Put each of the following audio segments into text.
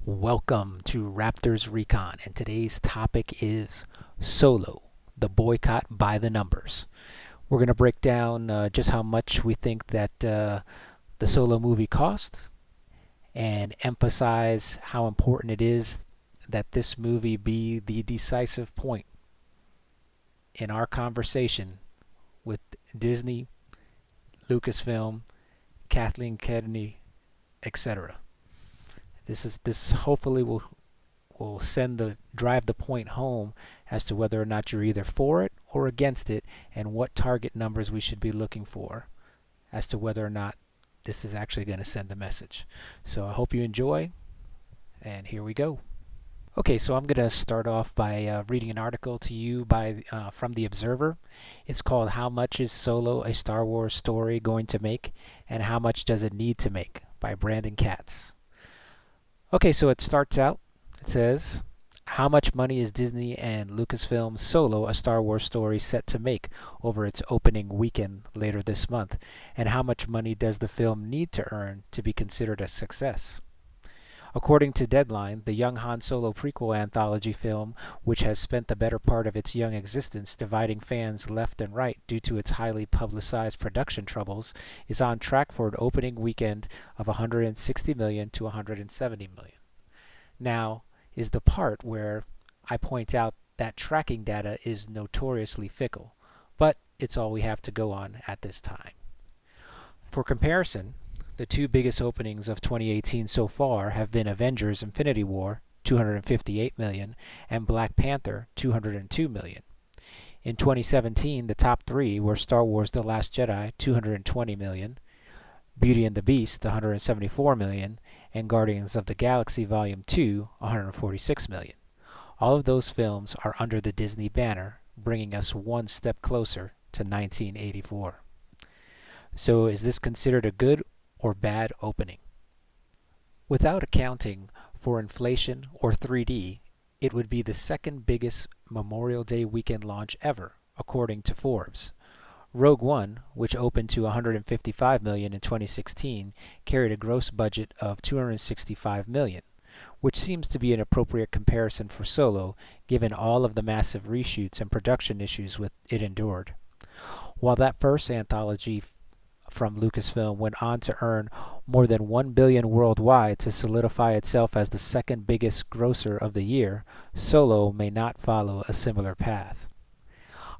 Welcome to Raptors Recon, and today's topic is Solo, the boycott by the numbers. We're going to break down just how much we think that the Solo movie cost and emphasize how important it is that this movie be the decisive point in our conversation with Disney, Lucasfilm, Kathleen Kennedy, etc. This hopefully will drive the point home as to whether or not you're either for it or against it, and what target numbers we should be looking for as to whether or not this is actually going to send a message. So I hope you enjoy, and here we go. Okay, so I'm going to start off by reading an article to you from The Observer. It's called "How Much is Solo a Star Wars Story Going to Make, and How Much Does It Need to Make?" by Brandon Katz. Okay, so it starts out, it says, "How much money is Disney and Lucasfilm's Solo, a Star Wars story, set to make over its opening weekend later this month? And how much money does the film need to earn to be considered a success?" According to Deadline, the young Han Solo prequel anthology film, which has spent the better part of its young existence dividing fans left and right due to its highly publicized production troubles, is on track for an opening weekend of $160 million to $170 million. Now is the part where I point out that tracking data is notoriously fickle, but it's all we have to go on at this time. For comparison, the two biggest openings of 2018 so far have been Avengers: Infinity War, $258 million, and Black Panther, $202 million. In 2017, the top three were Star Wars: The Last Jedi, $220 million, Beauty and the Beast, $174 million, and Guardians of the Galaxy Volume 2, $146 million. All of those films are under the Disney banner, bringing us one step closer to 1984. So is this considered a good or bad opening? Without accounting for inflation or 3D, it would be the second biggest Memorial Day weekend launch ever, according to Forbes. Rogue One, which opened to $155 million in 2016, carried a gross budget of $265 million, which seems to be an appropriate comparison for Solo, given all of the massive reshoots and production issues it endured. While that first anthology from Lucasfilm went on to earn more than $1 billion worldwide to solidify itself as the second biggest grosser of the year, Solo may not follow a similar path.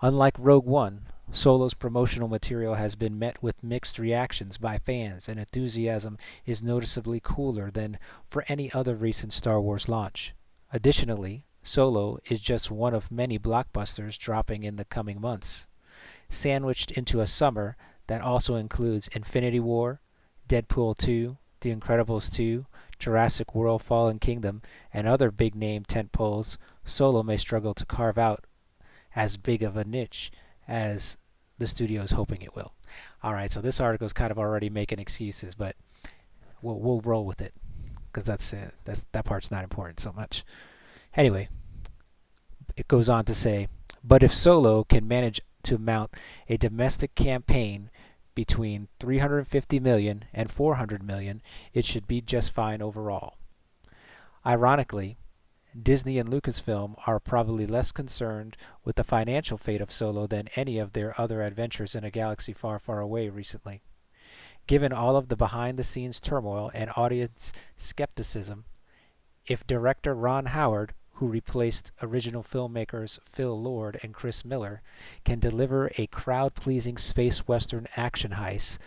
Unlike Rogue One, Solo's promotional material has been met with mixed reactions by fans, and enthusiasm is noticeably cooler than for any other recent Star Wars launch. Additionally, Solo is just one of many blockbusters dropping in the coming months, sandwiched into a summer that also includes Infinity War, Deadpool 2, The Incredibles 2, Jurassic World: Fallen Kingdom, and other big-name tentpoles. Solo may struggle to carve out as big of a niche as the studio is hoping it will. Alright, so this article is kind of already making excuses, but we'll roll with it, because that part's not important so much. Anyway, it goes on to say, "But if Solo can manage to mount a domestic campaign between $350 million and $400 million, it should be just fine overall." Ironically, Disney and Lucasfilm are probably less concerned with the financial fate of Solo than any of their other adventures in a galaxy far, far away recently. Given all of the behind-the-scenes turmoil and audience skepticism, if director Ron Howard, who replaced original filmmakers Phil Lord and Chris Miller, can deliver a crowd-pleasing space western action heist,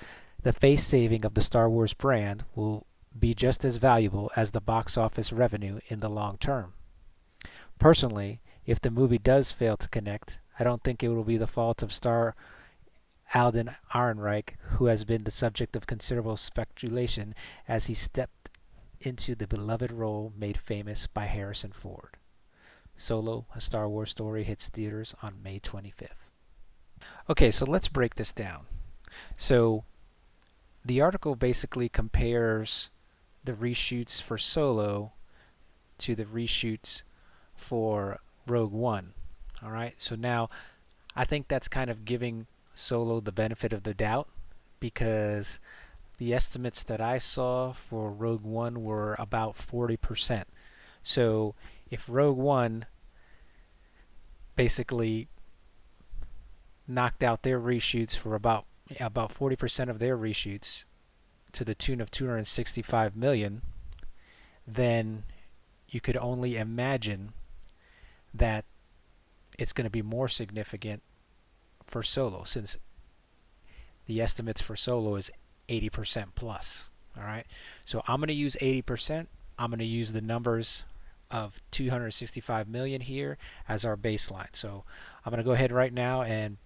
the face-saving of the Star Wars brand will be just as valuable as the box office revenue in the long term. Personally, if the movie does fail to connect, I don't think it will be the fault of star Alden Ehrenreich, who has been the subject of considerable speculation as he stepped into the beloved role made famous by Harrison Ford. Solo, a Star Wars story, hits theaters on May 25th. Okay, so let's break this down. So the article basically compares the reshoots for Solo to the reshoots for Rogue One. Alright, so now I think that's kind of giving Solo the benefit of the doubt, because the estimates that I saw for Rogue One were about 40%. So if Rogue One basically knocked out their reshoots for about 40% of their reshoots to the tune of 265 million, then you could only imagine that it's going to be more significant for Solo, since the estimates for Solo is 80% plus. All right, so I'm going to use 80%. I'm going to use the numbers of 265 million here as our baseline. So I'm going to go ahead right now and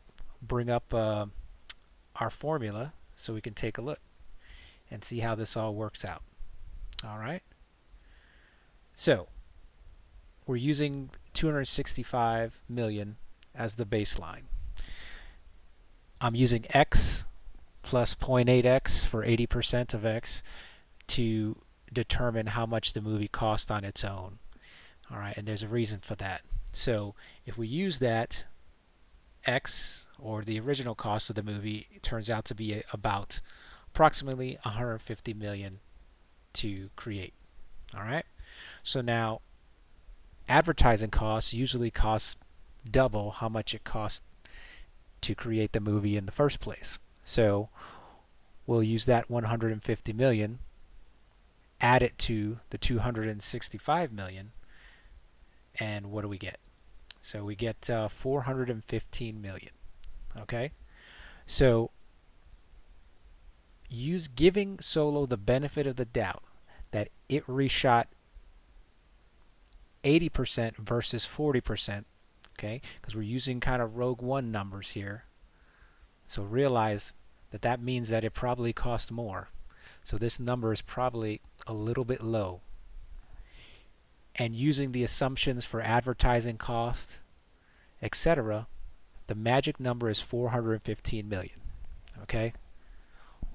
bring up our formula so we can take a look and see how this all works out. All right, so we're using 265 million as the baseline. I'm using x plus 0.8x for 80% of x to determine how much the movie cost on its own. All right, and there's a reason for that. So if we use that, x, or the original cost of the movie, it turns out to be about approximately 150 million to create. All right, so now advertising costs usually cost double how much it costs to create the movie in the first place. So we'll use that 150 million, add it to the 265 million, and what do we get? So we get 415 million. Okay, so giving Solo the benefit of the doubt that it reshot 80% versus 40%, okay, because we're using kind of Rogue One numbers here. So realize that that means that it probably cost more. So this number is probably a little bit low. And using the assumptions for advertising cost, etc., the magic number is 415 million. Okay?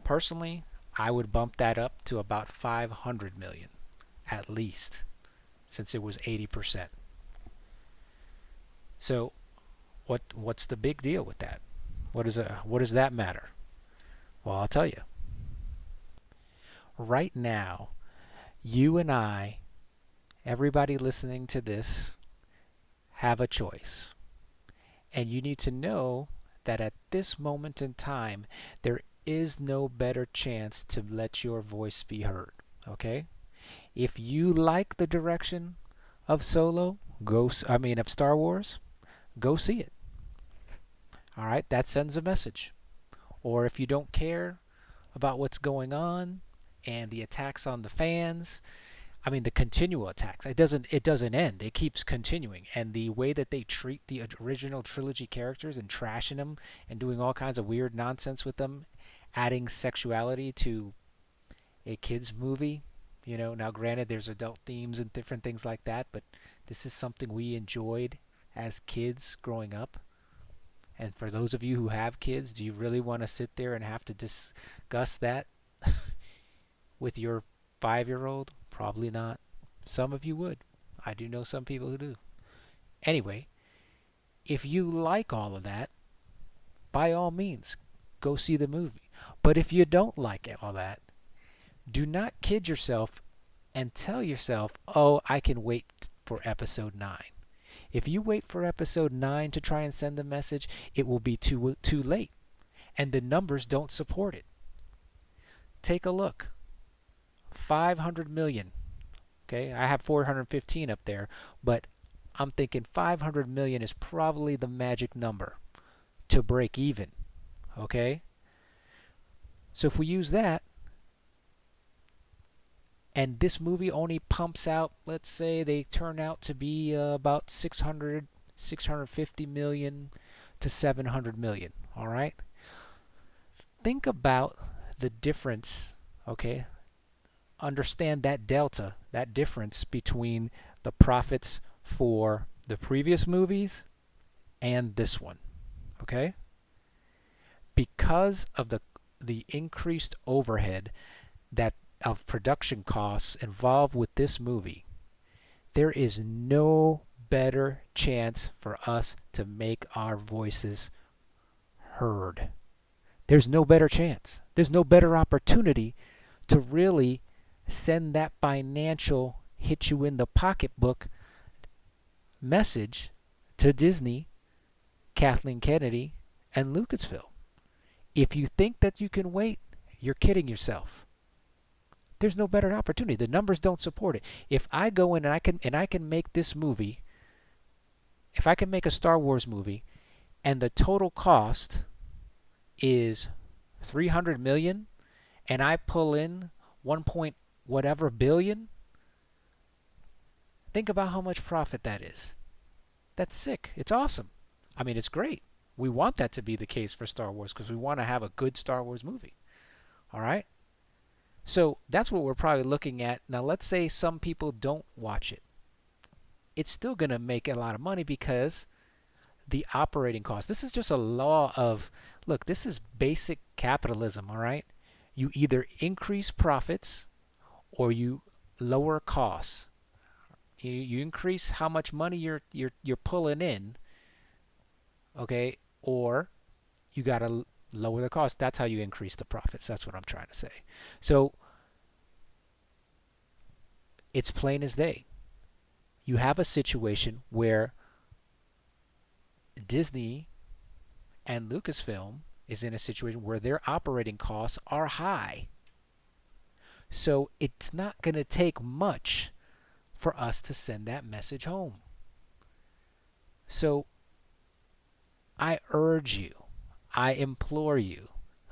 Personally, I would bump that up to about 500 million at least, since it was 80%. So what's the big deal with that? What does that matter? Well, I'll tell you. Right now, you and I, everybody listening to this, have a choice. And you need to know that at this moment in time, there is no better chance to let your voice be heard. Okay? If you like the direction of Solo, of Star Wars, go see it. All right, that sends a message. Or if you don't care about what's going on and the attacks on the fans, the continual attacks, it doesn't end. It keeps continuing. And the way that they treat the original trilogy characters and trashing them and doing all kinds of weird nonsense with them, adding sexuality to a kids movie, now granted there's adult themes and different things like that, but this is something we enjoyed as kids growing up. And for those of you who have kids, do you really want to sit there and have to discuss that with your 5-year-old? Probably not. Some of you would. I do know some people who do. Anyway, if you like all of that, by all means, go see the movie. But if you don't like all that, do not kid yourself and tell yourself, oh, I can wait for episode 9. If you wait for episode 9 to try and send a message, it will be too late. And the numbers don't support it. Take a look. 500 million. Okay, I have 415 up there, but I'm thinking 500 million is probably the magic number to break even. Okay? So if we use that, and this movie only pumps out, let's say they turn out to be about 650 million to 700 million. All right? Think about the difference, okay? Understand that delta, that difference between the profits for the previous movies and this one. Okay? Because of the increased overhead of production costs involved with this movie, there is no better chance for us to make our voices heard. There's no better chance. There's no better opportunity to really send that financial hit you in the pocketbook message to Disney, Kathleen Kennedy, and Lucasfilm. If you think that you can wait, you're kidding yourself. There's no better opportunity. The numbers don't support it. If I go in and I can make this movie, if I can make a Star Wars movie, and the total cost is 300 million, and I pull in 1 point whatever billion, think about how much profit that is. That's sick. It's awesome. I mean, it's great. We want that to be the case for Star Wars because we want to have a good Star Wars movie. All right? So that's what we're probably looking at. Now, let's say some people don't watch it. It's still going to make a lot of money because the operating cost. This is just a law of, look, this is basic capitalism, all right? You either increase profits or you lower costs. You increase how much money you're pulling in, okay? Or you got to lower the cost. That's how you increase the profits. That's what I'm trying to say. So it's plain as day. You have a situation where Disney and Lucasfilm is in a situation where their operating costs are high. So it's not going to take much for us to send that message home. So I urge you, I implore you,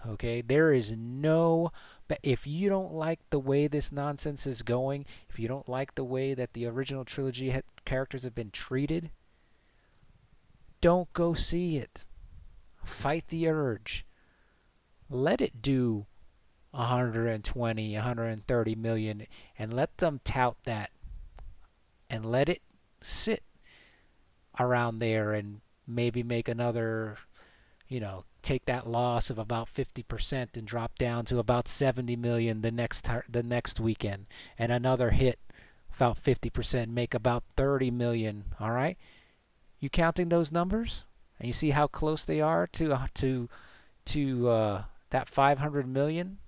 okay? There is no, but if you don't like the way this nonsense is going, if you don't like the way that the original trilogy characters have been treated, don't go see it. Fight the urge. Let it do 120, 130 million and let them tout that and let it sit around there and maybe make another, take that loss of about 50% and drop down to about 70 million the next weekend, and another hit about 50%, make about 30 million. All right, you counting those numbers and you see how close they are to that 500 million,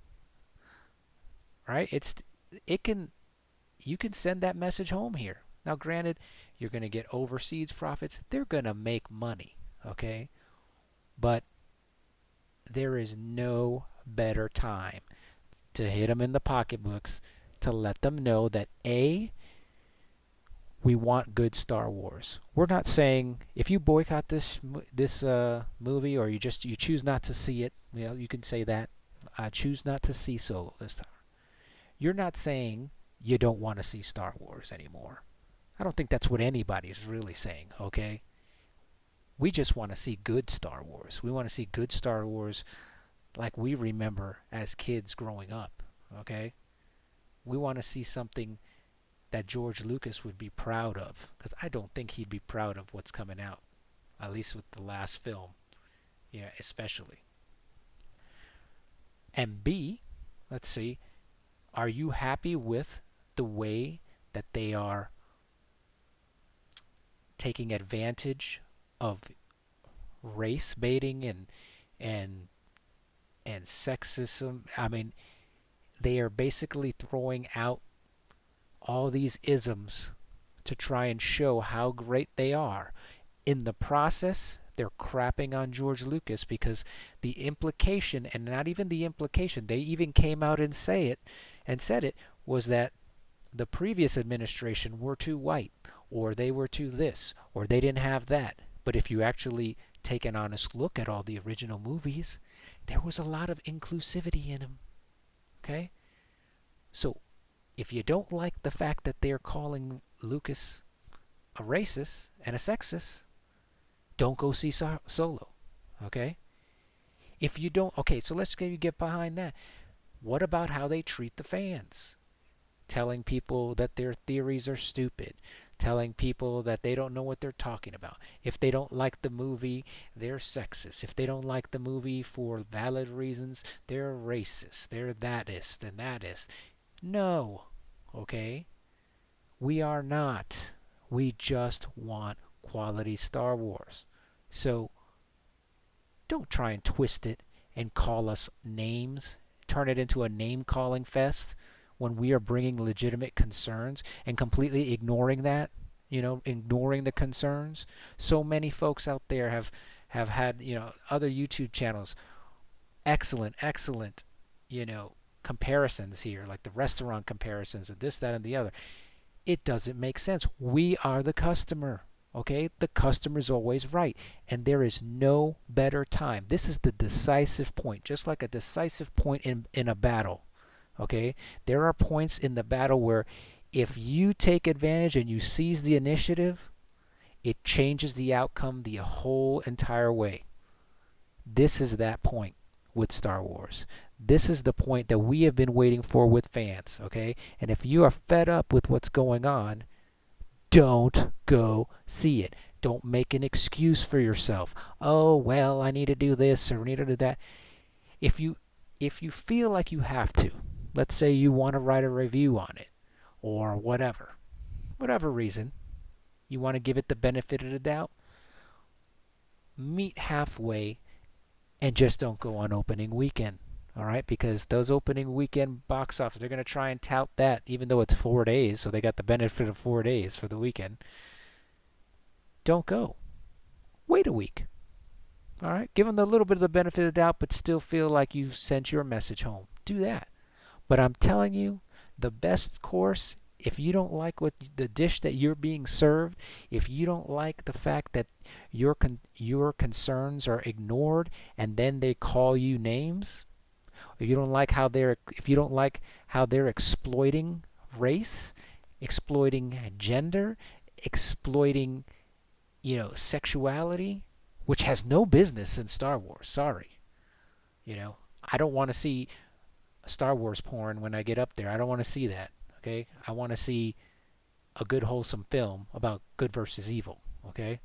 right? You can send that message home here. Now, granted, you're going to get overseas profits. They're going to make money, okay? But there is no better time to hit them in the pocketbooks to let them know that, A, we want good Star Wars. We're not saying if you boycott this movie or you choose not to see it, you can say that. I choose not to see Solo this time. You're not saying you don't want to see Star Wars anymore. I don't think that's what anybody's really saying, okay? We just want to see good Star Wars. We want to see good Star Wars like we remember as kids growing up, okay? We want to see something that George Lucas would be proud of, because I don't think he'd be proud of what's coming out, at least with the last film, especially. And B, let's see, are you happy with the way that they are taking advantage of race baiting and sexism? I mean, they are basically throwing out all these isms to try and show how great they are. In the process, they're crapping on George Lucas because the implication, and not even the implication, they even came out and said it, was that the previous administration were too white, or they were too this, or they didn't have that. But if you actually take an honest look at all the original movies, there was a lot of inclusivity in them. Okay? So, if you don't like the fact that they're calling Lucas a racist and a sexist, don't go see Solo. Okay? If you don't, okay, so let's get behind that. What about how they treat the fans? Telling people that their theories are stupid, telling people that they don't know what they're talking about. If they don't like the movie, they're sexist. If they don't like the movie for valid reasons, they're racist. They're thatist and thatist. No, okay? We are not. We just want quality Star Wars. So don't try and twist it and call us names turn it into a name-calling fest when we are bringing legitimate concerns and completely ignoring that, ignoring the concerns. So many folks out there have had, other YouTube channels, excellent, comparisons here, like the restaurant comparisons and this, that, and the other. It doesn't make sense. We are the customer. Okay? The customer's always right. And there is no better time. This is the decisive point, just like a decisive point in a battle. Okay? There are points in the battle where if you take advantage and you seize the initiative, it changes the outcome the whole entire way. This is that point with Star Wars. This is the point that we have been waiting for with fans, okay? And if you are fed up with what's going on, don't go see it. Don't make an excuse for yourself. Oh, well, I need to do this or I need to do that. If you feel like you have to, let's say you want to write a review on it or whatever reason, you want to give it the benefit of the doubt, meet halfway and just don't go on opening weekend. All right, because those opening weekend box office, they're going to try and tout that, even though it's 4 days, so they got the benefit of 4 days for the weekend. Don't go. Wait a week. All right, give them a little bit of the benefit of the doubt, but still feel like you sent your message home. Do that. But I'm telling you, the best course, if you don't like the dish that you're being served, if you don't like the fact that your concerns are ignored and then they call you names, if you don't like how they're exploiting race, exploiting gender, exploiting, sexuality, which has no business in Star Wars. Sorry. I don't want to see Star Wars porn when I get up there. I don't want to see that. Okay? I want to see a good wholesome film about good versus evil. Okay?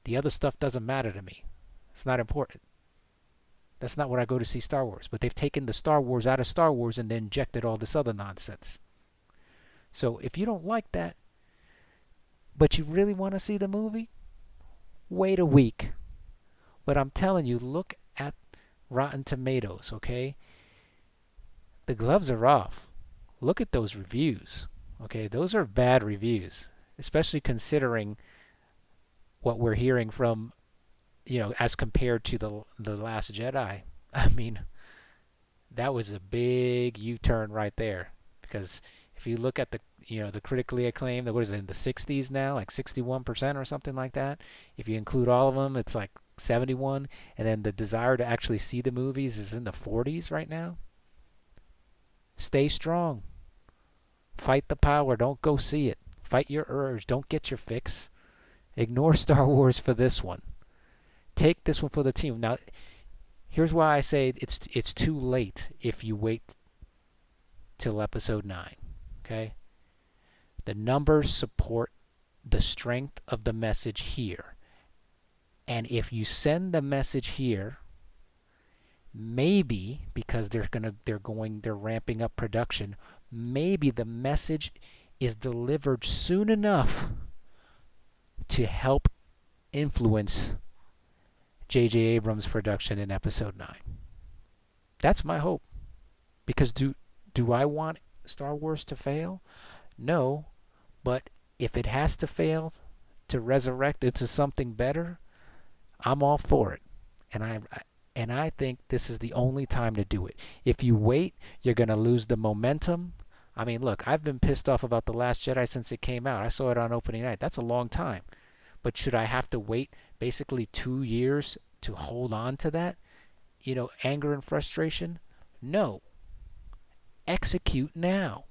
The other stuff doesn't matter to me. It's not important. That's not what I go to see Star Wars. But they've taken the Star Wars out of Star Wars and then injected all this other nonsense. So if you don't like that, but you really want to see the movie, wait a week. But I'm telling you, look at Rotten Tomatoes, okay? The gloves are off. Look at those reviews. Okay, those are bad reviews, especially considering what we're hearing from, as compared to the Last Jedi. I mean, that was a big U-turn right there. Because if you look at the critically acclaimed, what is it, in the 60s now, like 61% or something like that. If you include all of them, it's like 71. And then the desire to actually see the movies is in the 40s right now. Stay strong. Fight the power. Don't go see it. Fight your urge. Don't get your fix. Ignore Star Wars for this one. Take this one for the team. Now, here's why I say it's too late if you wait till episode 9. Okay? The numbers support the strength of the message here. And if you send the message here, maybe because they're ramping up production, maybe the message is delivered soon enough to help influence J.J. Abrams' production in episode 9. That's my hope. Because do I want Star Wars to fail? No, but if it has to fail to resurrect into something better, I'm all for it. And I think this is the only time to do it. If you wait, you're going to lose the momentum. I mean, look, I've been pissed off about The Last Jedi since it came out. I saw it on opening night. That's a long time. But should I have to wait basically 2 years to hold on to that, anger and frustration? No. Execute now.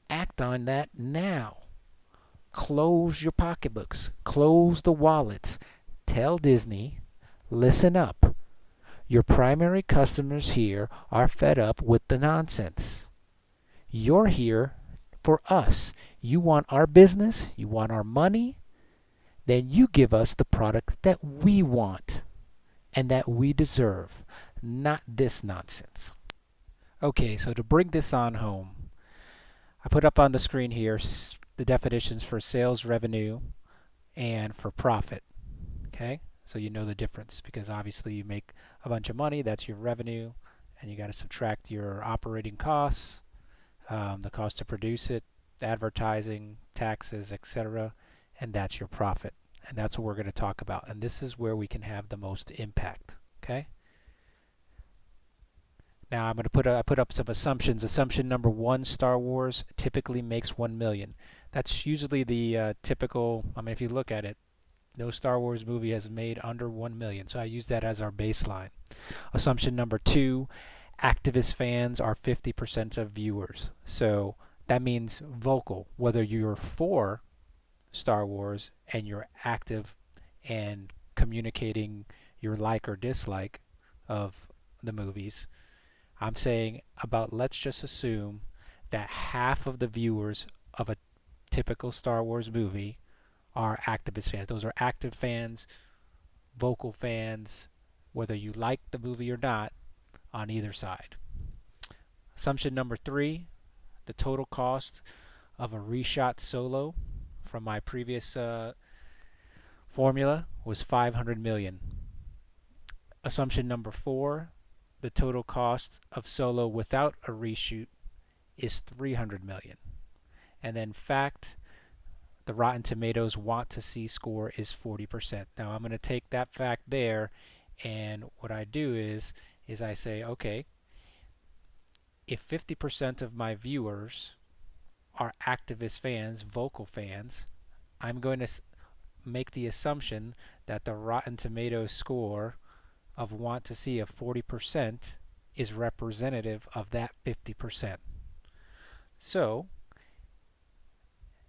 Act on that now. Close your pocketbooks. Close the wallets. Tell Disney, listen up. Your primary customers here are fed up with the nonsense. You're here for us. You want our business? You want our money? Then you give us the product that we want and that we deserve, not this nonsense. Okay, so to bring this on home, I put up on the screen here the definitions for sales revenue and for profit. Okay, so you know the difference because obviously you make a bunch of money, that's your revenue, and you got to subtract your operating costs, the cost to produce it, advertising, taxes, etc., and that's your profit. And that's what we're going to talk about. And this is where we can have the most impact. Okay? Now I'm going to put up some assumptions. Assumption number 1, Star Wars typically makes 1 million. That's usually the typical, I mean, if you look at it, no Star Wars movie has made under 1 million. So I use that as our baseline. Assumption number 2, activist fans are 50% of viewers. So that means vocal, whether you're for Star Wars and you're active and communicating your like or dislike of the movies. I'm saying let's just assume that half of the viewers of a typical Star Wars movie are activist fans. Those are active fans, vocal fans, whether you like the movie or not, on either side. Assumption number 3, the total cost of a reshot Solo from my previous formula was 500 million. Assumption number 4, the total cost of Solo without a reshoot is 300 million. And then fact, the Rotten Tomatoes want to see score is 40%. Now I'm going to take that fact there, and what I do is I say, okay, if 50% of my viewers are activist fans, vocal fans, I'm going to make the assumption that the Rotten Tomatoes score of want to see of 40% is representative of that 50%. So,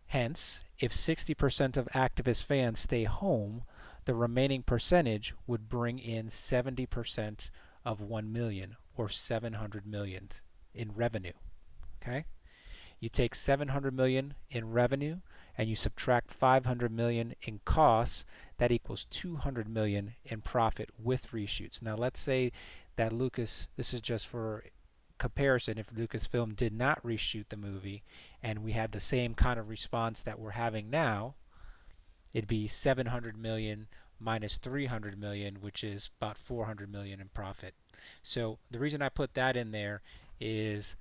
hence, if 60% of activist fans stay home, the remaining percentage would bring in 70% of 1 million or 700 million in revenue. Okay? You take 700 million in revenue and you subtract 500 million in costs, that equals 200 million in profit with reshoots. Now let's say that Lucas, this is just for comparison, if Lucasfilm did not reshoot the movie and we had the same kind of response that we're having now, it'd be 700 million minus 300 million, which is about 400 million in profit. So the reason I put that in there is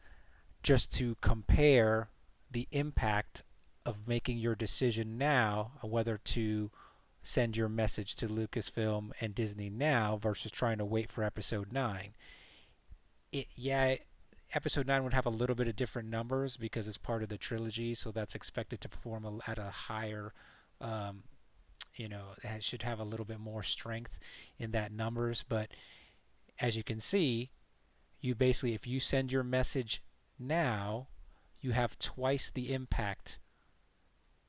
just to compare the impact of making your decision now on whether to send your message to Lucasfilm and Disney now versus trying to wait for episode 9. Episode 9 would have a little bit of different numbers because it's part of the trilogy, so that's expected to perform at a higher, it should have a little bit more strength in that numbers. But as you can see, you basically, if you send your message now, you have twice the impact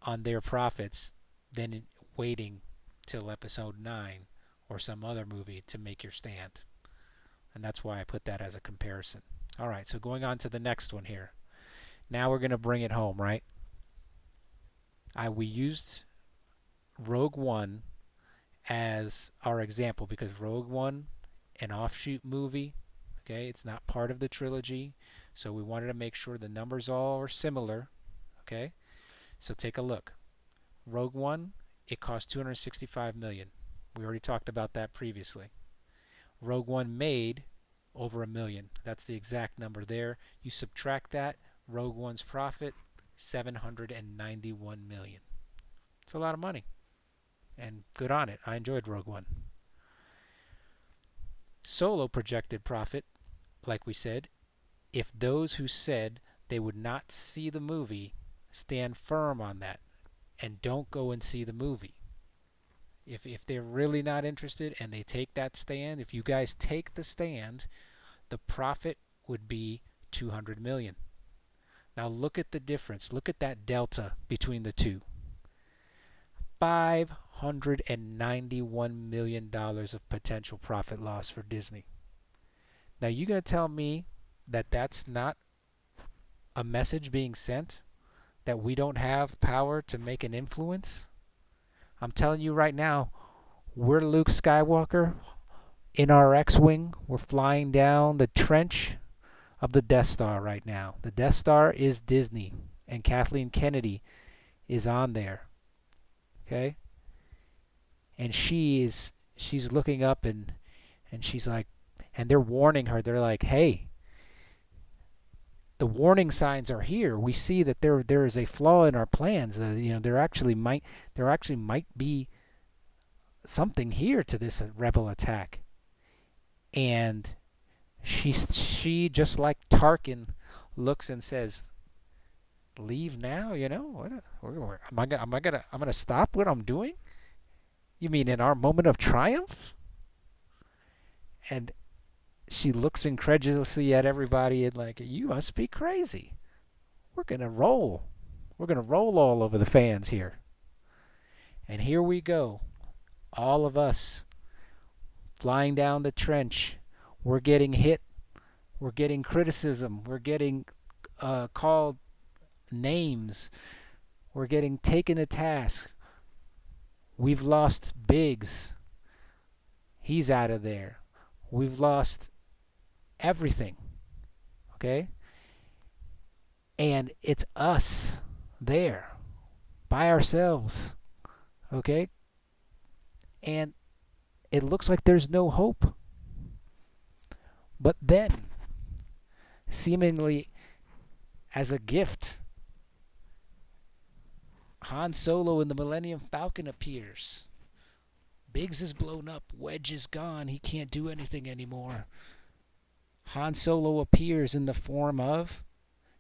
on their profits than waiting till episode 9 or some other movie to make your stand. And that's why I put that as a comparison. Alright, so going on to the next one here. Now we're going to bring it home, right? We used Rogue One as our example because Rogue One, an offshoot movie, okay, it's not part of the trilogy, so we wanted to make sure the numbers all are similar, okay? So take a look. Rogue One, it cost 265 million. We already talked about that previously. Rogue One made over $1 million. That's the exact number there. You subtract that, Rogue One's profit, 791 million. It's a lot of money. And good on it. I enjoyed Rogue One. Solo projected profit, like we said, if those who said they would not see the movie stand firm on that and don't go and see the movie. If they're really not interested and they take that stand, if you guys take the stand, the profit would be 200 million. Now look at the difference. Look at that delta between the two. $591 million of potential profit loss for Disney. Now you're going to tell me that that's not a message being sent? That we don't have power to make an influence? I'm telling you right now, we're Luke Skywalker in our X-Wing. We're flying down the trench of the Death Star right now. The Death Star is Disney, and Kathleen Kennedy is on there. Okay? And she's looking up and she's like, and they're warning her. They're like, "Hey, the warning signs are here. We see that there is a flaw in our plans. There actually might be something here to this rebel attack." And she just like Tarkin looks and says, "Leave now? I'm gonna stop what I'm doing? You mean in our moment of triumph?" And she looks incredulously at everybody and like, "You must be crazy. We're gonna roll. We're gonna roll all over the fans here." And here we go, all of us flying down the trench. We're getting hit. We're getting criticism. We're getting called names. We're getting taken to task. We've lost Biggs. He's out of there. We've lost everything. Okay? And it's us there by ourselves. Okay? And it looks like there's no hope. But then, seemingly as a gift, Han Solo in the Millennium Falcon appears. Biggs is blown up. Wedge is gone. He can't do anything anymore. Han Solo appears in the form of,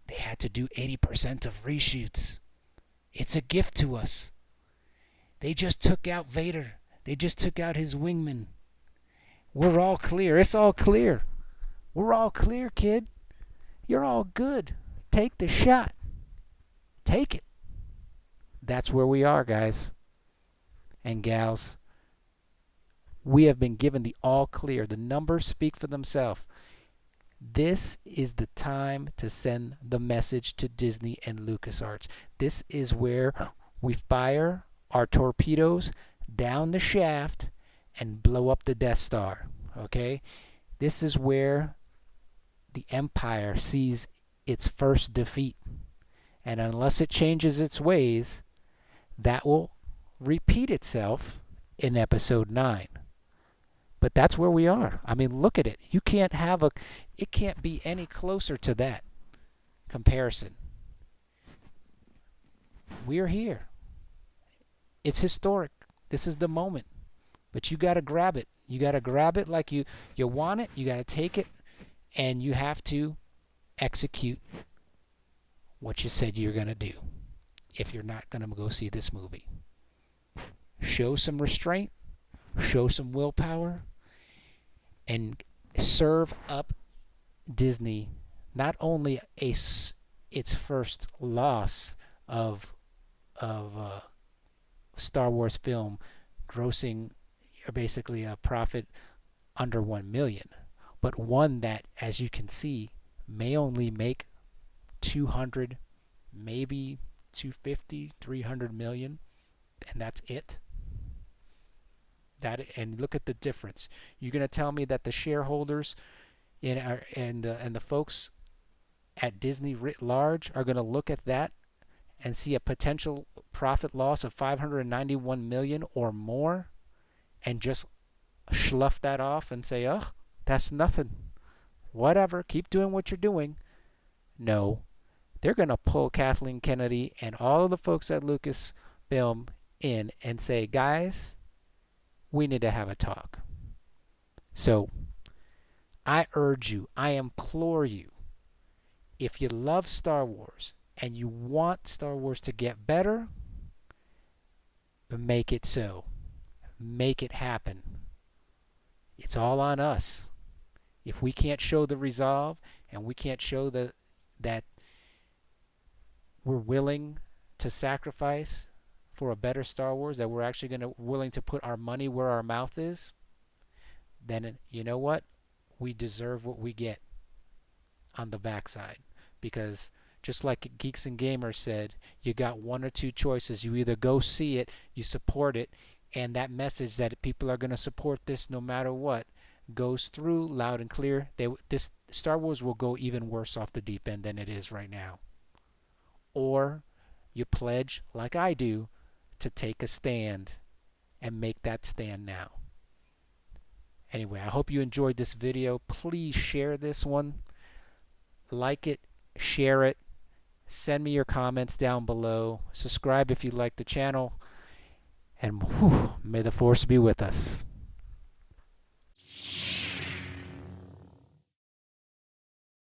they had to do 80% of reshoots. It's a gift to us. They just took out Vader. They just took out his wingman. We're all clear. It's all clear. We're all clear, kid. You're all good. Take the shot. Take it. That's where we are, guys and gals. We have been given the all clear. The numbers speak for themselves. This is the time to send the message to Disney and LucasArts. This is where we fire our torpedoes down the shaft and blow up the Death Star. Okay? This is where the Empire sees its first defeat. And unless it changes its ways, that will repeat itself in episode 9. But that's where we are. I mean, look at it. It can't be any closer to that comparison. We're here. It's historic. This is the moment. But you got to grab it. You got to grab it like you want it. You got to take it. And you have to execute what you said you're going to do if you're not going to go see this movie. Show some restraint. Show some willpower. And serve up Disney not only its first loss of Star Wars film, grossing basically a profit under 1 million, but one that, as you can see, may only make 200, maybe 250, 300 million, and that's it. And look at the difference. You're going to tell me that the shareholders and the folks at Disney writ large are going to look at that and see a potential profit loss of 591 million or more and just slough that off and say, "Oh, that's nothing. Whatever, keep doing what you're doing." No, they're going to pull Kathleen Kennedy and all of the folks at Lucasfilm in and say, "Guys, we need to have a talk." So I urge you, I implore you, if you love Star Wars and you want Star Wars to get better, make it so. Make it happen. It's all on us. If we can't show the resolve and we can't show that we're willing to sacrifice for a better Star Wars, that we're actually willing to put our money where our mouth is, then you know what? We deserve what we get on the backside. Because just like Geeks and Gamers said, you got one or two choices. You either go see it, you support it, and that message that people are going to support this no matter what goes through loud and clear. This Star Wars will go even worse off the deep end than it is right now. Or you pledge, like I do, to take a stand and make that stand now. Anyway, I hope you enjoyed this video. Please share this one. Like it, share it. Send me your comments down below. Subscribe if you like the channel. And whew, may the force be with us.